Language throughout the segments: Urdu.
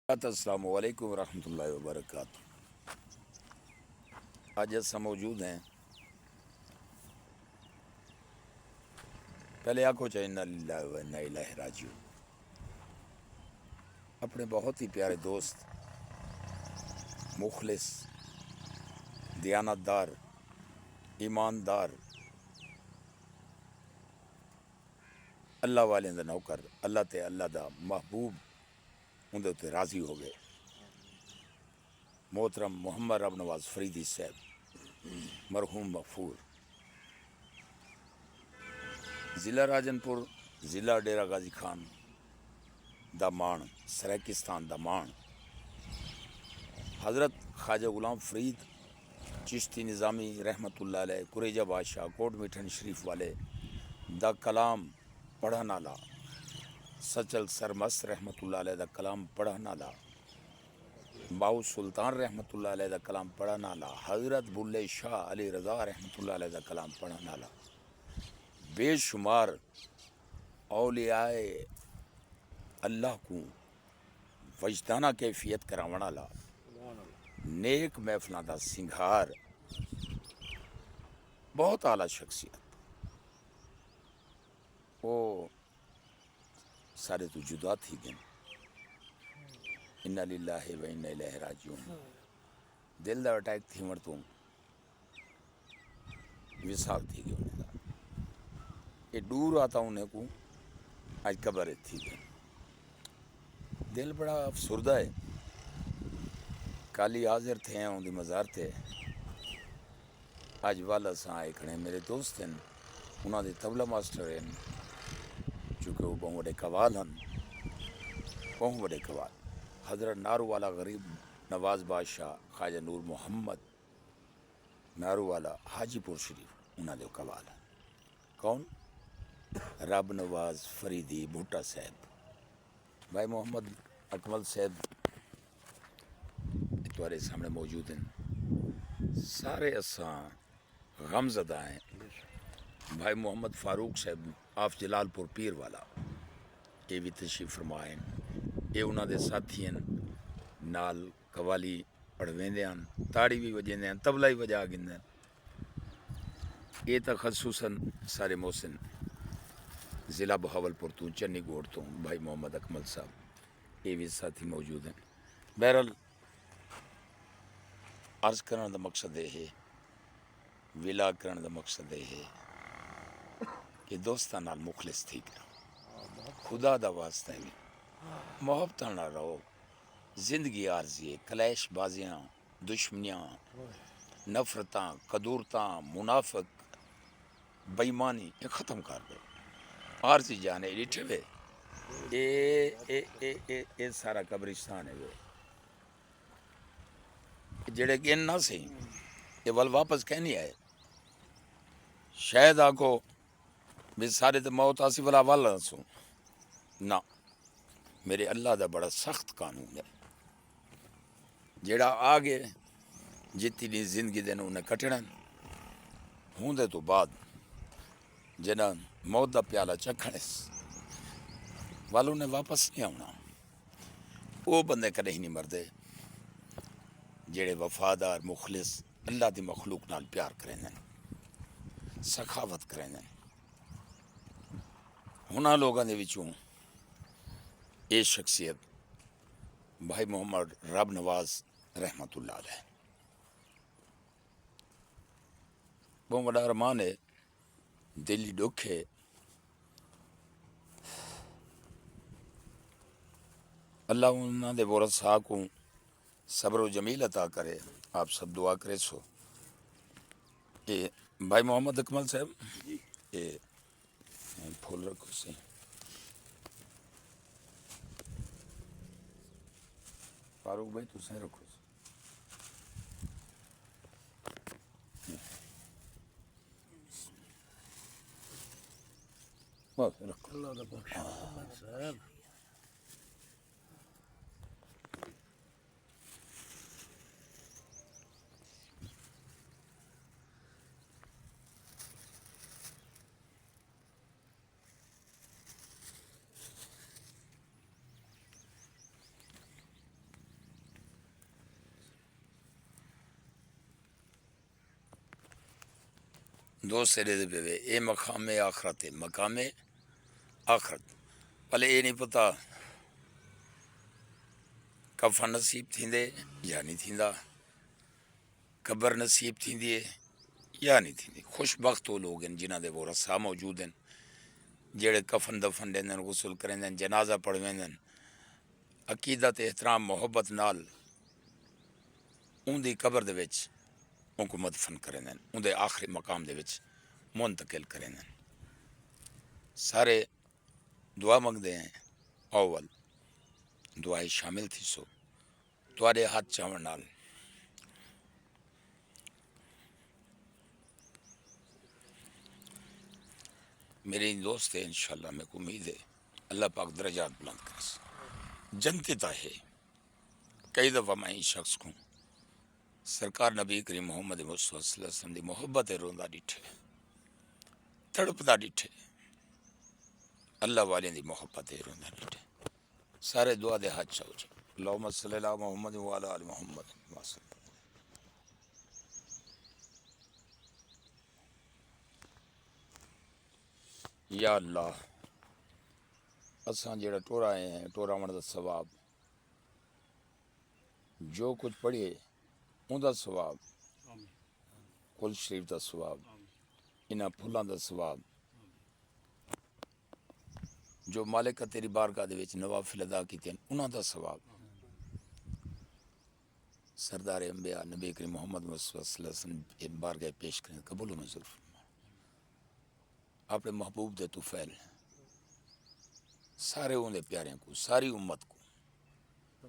السلام علیکم ورحمۃ اللہ وبرکاتہ۔ آج ایسا موجود ہیں، پہلے آنکھوں چاہے انا للہ و انا الیہ راجعون۔ اپنے بہت ہی پیارے دوست، مخلص، دیانتدار، ایماندار، اللہ والے دا نوکر، اللہ تے اللہ دا محبوب اندر تے راضی ہو گئے، محترم محمد رب نواز فریدی صاحب مرحوم مغفور، ضلع راجن پور، ضلع ڈیرہ غازی خان دا مان، سریکستان دا مان، حضرت خواجہ غلام فرید چشتی نظامی رحمۃ اللہ علیہ، قریجہ بادشاہ، کوٹ میٹھن شریف والے دا کلام پڑھن والا، سچل سرمست رحمۃ اللہ علیہ دا کلام پڑھن والا، باؤ سلطان رحمۃ اللہ علیہ دا کلام پڑھن والا، حضرت بلے شاہ علی رضا رحمۃ اللہ علیہ دا کلام پڑھن والا، بے شمار اولیاء اللہ کو وجدانہ کیفیت کراون والا، نیک محفلاں دا سنگھار، بہت اعلیٰ شخصیت، وہ سارے تو جدا تھی گئے، انا للہ و انا الیہ راجعون۔ دل دا اٹیک تھی تو وصال تھی گئے انہیں دا، یہ دور آتا انہیں کو آج قبر تھی گئے، دل بڑا افسردہ ہے۔ کالی حاضر تھے ہیں ان دی مزار تھے، آج والا ساں آئے کھڑے میرے دوست ہیں، انہاں دے طبلہ ماسٹر ہیں، چونکہ وہ بہت بڑے قوال ہیں، بہت بڑے قوال، حضرت نارو والا غریب نواز بادشاہ خواجہ نور محمد نارو والا حاجی پور شریف، انہاں دے قوال ہیں۔ کون؟ رب نواز فریدی بھٹا صاحب، بھائی محمد اکمل صاحب تمہارے سامنے موجود ہیں، سارے اساں غم زدہ ہیں۔ بھائی محمد فاروق صاحب آف جلال پور پیر والا، یہ بھی تشریف فرما ہیں، یہ انہاں دے ساتھی ہیں، نال قوالی پڑھویندے ہیں، تاڑی بھی وجیندے ہیں، طبلہ ہی وجا گندے ہیں۔ یہ تا خصوصاً سارے محسن ضلع بہاولپور تو چنی گوڑ تو بھائی محمد اکمل صاحب، یہ بھی ساتھی موجود ہیں۔ بہرحال عرض کرنے دا مقصد یہ ہے، ولا کرنے دا مقصد یہ ہے کہ دوستاں نال مخلص تھی گیا، خدا دا واسطہ ہے، محبتاں نال رہو، زندگی عارضی ہے، کلیش بازیاں، دشمنیاں، نفرتاں، قدورتاں، منافق، بےمانی، یہ ختم کر دو، عارضی جانے ڈٹھے وے، اے سارا قبرستان ہے وہ، جڑے گن نہ سی یہ ول واپس کہ نہیں آئے، شاید آکو بھی سارے تے موت آسی والا والا سو، نہ، میرے اللہ دا بڑا سخت قانون ہے، جڑا آگے جتنی زندگی دے انہیں کٹنا ہوں دے تو بعد جنہاں موت دا پیالہ چکھنے والوں نے واپس نہیں آنا، وہ بندے کدے ہی نہیں مردے جڑے وفادار مخلص اللہ دی مخلوق نال پیار کریں، سخاوت کریں۔ ہناں لوگاں دے وچوں یہ شخصیت بھائی محمد رب نواز رحمۃ اللہ علیہ، بہت بڑا ارمان ہے، دلی دکھ ہے، اللہ انہاں دے ورثاء کو صبر و جمیل عطا کرے، آپ سب دعا کرے سو۔ یہ بھائی محمد اکمل صاحب یہ پھول رکھو سے، فاروق بھائی تو سے رکھو سے، بس رکھو۔ دوست رے پہ اے مقام آخرت ہے، مقام آخرت پہلے یہ نہیں پتا کفن نصیب تھیندے یا نہیں تھیندا، قبر نصیب تھیندی ہے یا نہیں تھیندی۔ خوش بخت وہ لوگ ہیں جنہاں دے وہ رسا موجود ہیں، جڑے کفن دفن دیندن، غسل کریندن، جنازہ پڑھویندن، عقیدت احترام محبت نال اون دی قبر دے وچ ان کو مدفن کریندن، ان دے آخری مقام دے وچ منتقل کریندن۔ سارے دعا منگدے ہیں، اول دعائیں شامل تھی سو تواڈے ہاتھ چاون نال میرے دوست ہے، انشاءاللہ میرے کو امید ہے اللہ پاک درجات بلند کرے۔ جنتی تا ہے کئی دفعہ میں اس شخص کو سرکار نبی کریم محمد مصطفیٰ صلی اللہ علیہ وسلم دی محبت روندا ڈٹھے، تڑپدا ڈٹھے، اللہ والے دی محبت روندا ڈٹھے۔ سارے دعا دے ہاتھ چاہو جی، اللہم صلی اللہ محمد وعلی آل محمد وسلم۔ یا اللہ اساں جڑا ٹورا آئے ہیں، ٹورا من دا ثواب جو کچھ پڑھیے ان دا ثواب، کل شریف دا ثواب، انہاں پھلاں دا ثواب، جو مالک تیری بارگاہ دے وچ نوافل ادا کیتے ہیں انہاں دا ثواب، سردار انبیاء نبی کریم محمد مصطفیٰ صلی اللہ علیہ وسلم بارگاہ پیش کریں، قبول و منظور فرما۔ اپنے محبوب دے طفیل سارے ان دے پیاریں کو، ساری امت کو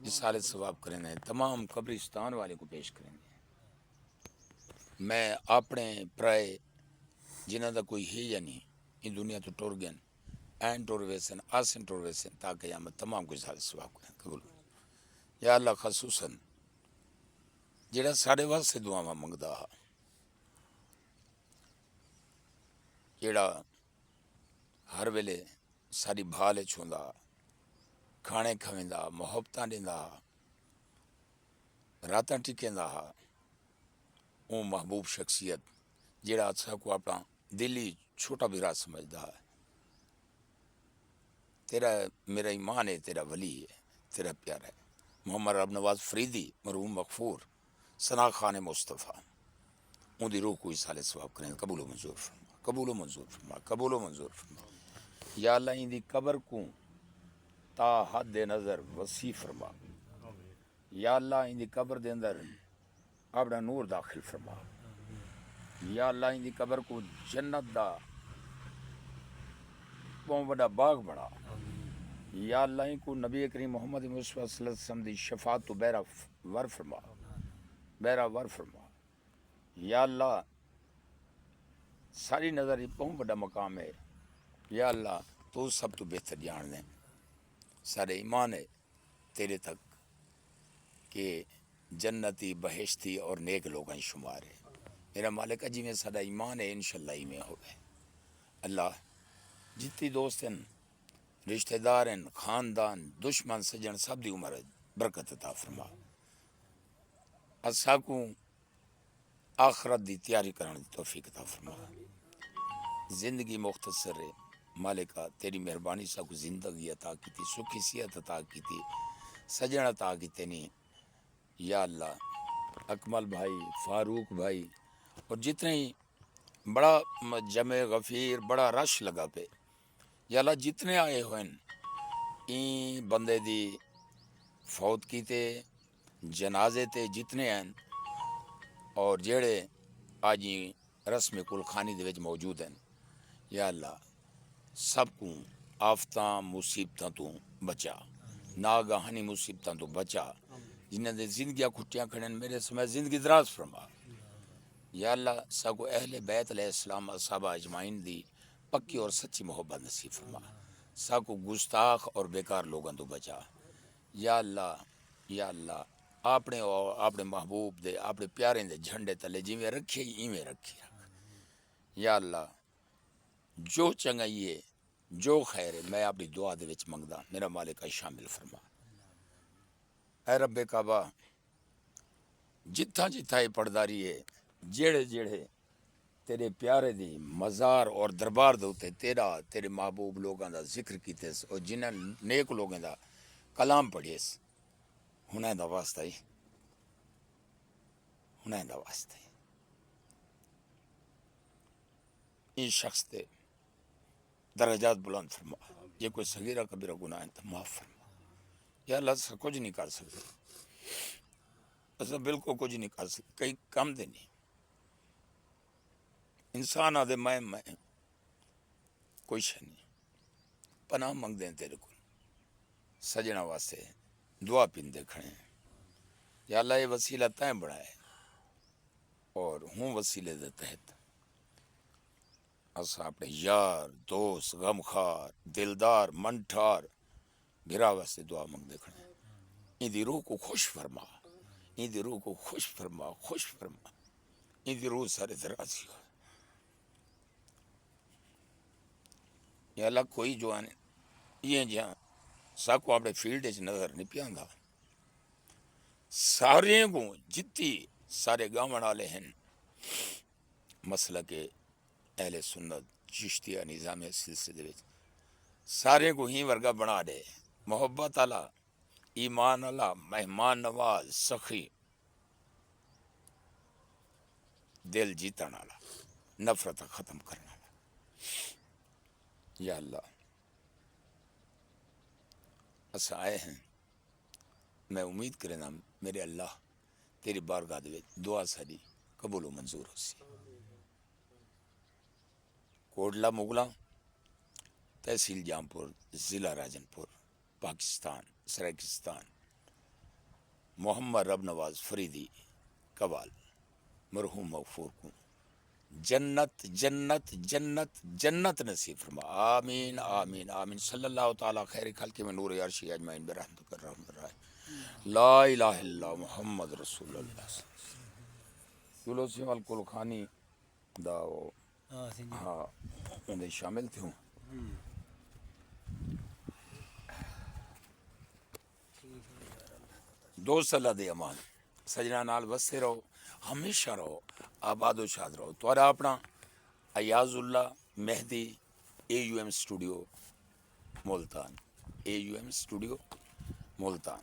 اصالِ ثواب کریں، تمام قبرستان والے کو پیش کریں۔ میں اپنے پرائے جنہاں دا کوئی ہے یا نہیں ان دنیا تو ٹر گئے، این ٹر ویسن آسن ٹر ویسن، تاکہ قیامت تمام کو اصالِ ثواب کریں، قبول۔ یا اللہ خصوصاً جڑا ساڑے واسطے دعاواں منگدا، جڑا ہر ویلے ساری بھالے چھوندا، کھانے کھویندا، محبتاں دیندا، راتاں ٹکیندا، اون محبوب شخصیت جڑا اچھا کو اپنا دلی چھوٹا برا سمجھدا ہے، تیرا میرا ایمان ہے، تیرا ولی ہے، تیرا پیارا ہے، محمد رب نواز فریدی مرحوم مغفور ثنا خان مصطفیٰ ان دی روح کو اصالِ ثواب کریں، قبول و منظور فرما، قبول و منظور فرما، قبول و منظور فرما۔ یا اللہ ان دی قبر کو تا حد نظر وسیع فرما، یا اللہ ان دی قبر دے اندر اپنا نور داخل فرما، یا اللہ ان دی قبر کو جنت دا بہت بڑا باغ بنا، یا اللہ ان کو نبی کریم محمد مصطفیٰ صلی اللہ علیہ وسلم دی شفاعت تو بیرا ور فرما، بیرا ور فرما۔ یا اللہ ساری نظر بہت بڑا مقام ہے، یا اللہ تو سب تو بہتر جان دیں، سارے ایمان ہے تیرے تک کہ جنتی بہشتی اور نیک لوگاں شمار ہے۔ میرا مالک جی میں سارا ایمان ہے انشاءاللہ ہی میں ہوگئے۔ اللہ جتنی دوست ہیں، رشتہ دار ہیں، خاندان، دشمن سجن سب دی عمر برکت عطا فرما۔ اسا کو آخرت دی تیاری کرنے دی توفیق عطا فرما۔ زندگی مختصر ہے مالکہ، تیری مہربانی سا کو زندگی عطا کی تھی، سکھی صحت عطا کی تھی، سجن عطا کی تینی۔ یا اللہ اکمل بھائی، فاروق بھائی اور جتنے ہی بڑا جمع غفیر بڑا رش لگا پہ، یا اللہ جتنے آئے ہوئے این بندے دی فوت کیتے جنازے تے جتنے ہیں اور جڑے آج رسم کل خانی دے وچ موجود ہیں، یا اللہ سب کو آفتاں مصیبتاں تو بچا، ناگہانی مصیبتاں تو بچا، جنہاں دے زندگیاں کھٹیاں کھڑیں میرے سمے زندگی دراز فرما۔ یا اللہ سگو اہل بیت علیہ السلام اصحابہ اجمعین دی پکی اور سچی محبت نصیب فرما، ساکو گستاخ اور بیکار لوگاں تو بچا۔ یا اللہ، یا اللہ اپنے محبوب دے اپنے پیارے دے جھنڈے تلے جی میں رکھے ہی میں رکھے رکھ۔ یا اللہ جو چنگائی ہے جو خیر ہے میں اپنی دعا دے وچ منگدا، میرا مالک شامل فرما۔ اے رب کعبہ جتھا جتھا یہ پرداری ہے، جیڑے جیڑے تیرے پیارے دی مزار اور دربار دے اتے تیرا تیرے محبوب لوگاں دا ذکر کیتے اور جنہاں نیک لوگاں دا کلام پڑھیس ہنیں دا واسطہ ہی ہنیں دا واسطہ ہی ان شخص تے درجات بلند فرما یہ کوئی صغیرہ کبیرہ گناہ ہے تو معاف فرما یا اللہ سے کچھ نہیں کر سکتے ایسا بالکل کچھ نہیں کر سکتے کئی کم دے نہیں انسان آدھے میں کوئی شے نہیں پناہ منگ دیں تیرے کو سجنا واسطے دعا پیندے کھڑے ہیں یا اللہ یہ وسیلہ تائیں بڑھائے اور ہوں وسیلے دے تحت اسا اپنے یار دوست غمخوار دلدار منٹھار گرا واسطے دعا منگ دے کھڑے ہیں ان دی روح کو خوش فرما ان دی روح کو خوش فرما خوش فرما ان دی روح سارے دراز ہو یا اللہ کوئی جو آنے یہ جہاں ساکو اپنے فیلڈ اچ نظر نہیں پیاندا سارے کو جتی سارے گاون والے ہیں مسئلہ کے اہل سنت چشتیہ نظام سلسلے وچ سارے کو ہی ورگا بنا دے محبت والا ایمان والا مہمان نواز سخی دل جیتن والا نفرت ختم کرنے والا یا اللہ اسا آئے ہیں میں امید کرنا میرے اللہ تیری بارگاہ دے دعا ساری قبول و منظور ہو سی کوٹلا مغلا تحصیل جامپور ضلع راجن پور پاکستان سرائکستان محمد رب نواز فریدی قوال مرحوم مغفور کو جنت جنت جنت جنت نصیب فرما آمین آمین آمین صلی اللہ تعالی خیر خلق میں نور عرشی اجمعین برحمتک الرحمن الرحیم لا الہ الا اللہ محمد رسول اللہ صلی اللہ علیہ وسلم یولوسی والکل خانی دا ہاں اندے شامل تھے ہوں دوست اللہ دے امان سجنا نال وستے رہو ہمیشہ رہو آباد و شاد رہو توارا اپنا ایاز اللہ مہدی AUM studio Multan AUM studio Multan